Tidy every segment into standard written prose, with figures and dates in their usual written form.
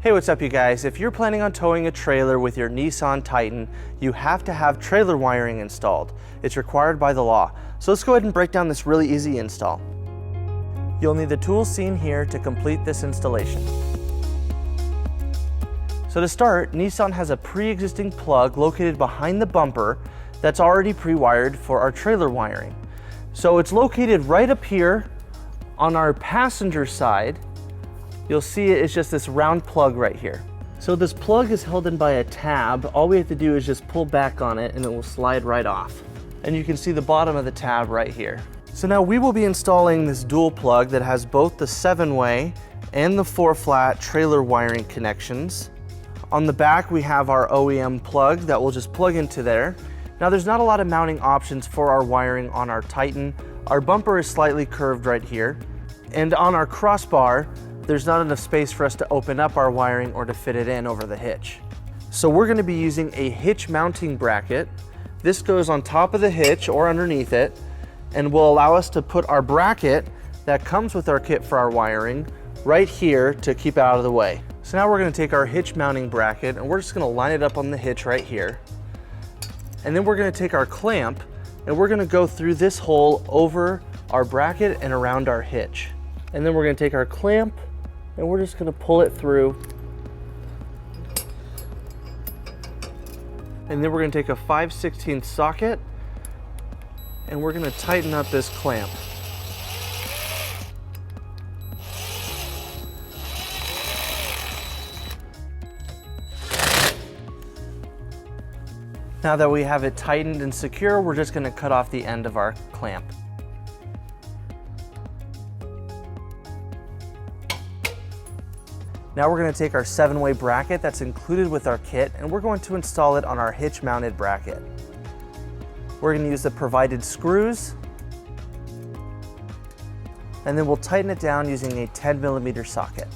Hey, what's up you guys? If you're planning on towing a trailer with your Nissan Titan, you have to have trailer wiring installed. It's required by the law. So let's go ahead and break down this really easy install. You'll need the tools seen here to complete this installation. So to start, Nissan has a pre-existing plug located behind the bumper that's already pre-wired for our trailer wiring. So it's located right up here on our passenger side. You'll see it's just this round plug right here. So this plug is held in by a tab. All we have to do is just pull back on it and it will slide right off. And you can see the bottom of the tab right here. So now we will be installing this dual plug that has both the 7-way and the 4-flat trailer wiring connections. On the back we have our OEM plug that will just plug into there. Now there's not a lot of mounting options for our wiring on our Titan. Our bumper is slightly curved right here. And on our crossbar, there's not enough space for us to open up our wiring or to fit it in over the hitch. So we're going to be using a hitch mounting bracket. This goes on top of the hitch or underneath it and will allow us to put our bracket that comes with our kit for our wiring right here to keep it out of the way. So now we're going to take our hitch mounting bracket and we're just going to line it up on the hitch right here. And then we're going to take our clamp and we're going to go through this hole over our bracket and around our hitch. And then we're going to take our clamp and we're just going to pull it through. And then we're going to take a 5/16 socket and we're going to tighten up this clamp. Now that we have it tightened and secure, we're just going to cut off the end of our clamp. Now we're going to take our 7-way bracket that's included with our kit and we're going to install it on our hitch mounted bracket. We're going to use the provided screws and then we'll tighten it down using a 10mm socket.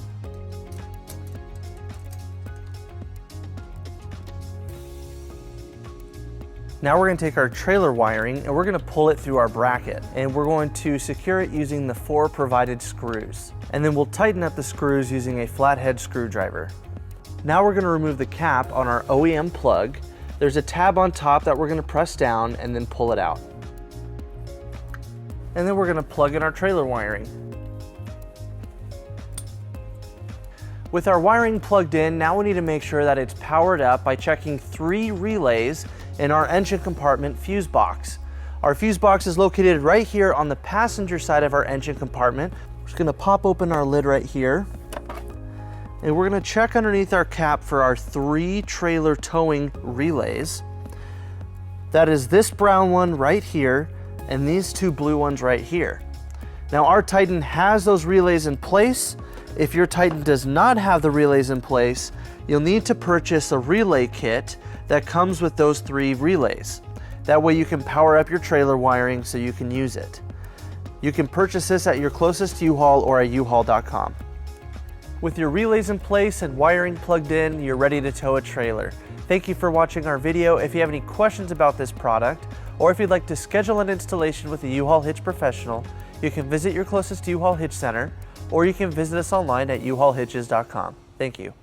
Now we're going to take our trailer wiring and we're going to pull it through our bracket and we're going to secure it using the 4 provided screws. And then we'll tighten up the screws using a flathead screwdriver. Now we're going to remove the cap on our OEM plug. There's a tab on top that we're going to press down and then pull it out. And then we're going to plug in our trailer wiring. With our wiring plugged in, now we need to make sure that it's powered up by checking 3 relays in our engine compartment fuse box. Our fuse box is located right here on the passenger side of our engine compartment. We're just going to pop open our lid right here and we're going to check underneath our cap for our 3 trailer towing relays. That is this brown one right here and these 2 blue ones right here. Now our Titan has those relays in place. If your Titan does not have the relays in place, you'll need to purchase a relay kit that comes with those 3 relays. That way you can power up your trailer wiring so you can use it. You can purchase this at your closest U-Haul or at uhaul.com. With your relays in place and wiring plugged in, you're ready to tow a trailer. Thank you for watching our video. If you have any questions about this product, or if you'd like to schedule an installation with a U-Haul Hitch professional, you can visit your closest U-Haul Hitch Center, or you can visit us online at uhaulhitches.com. Thank you.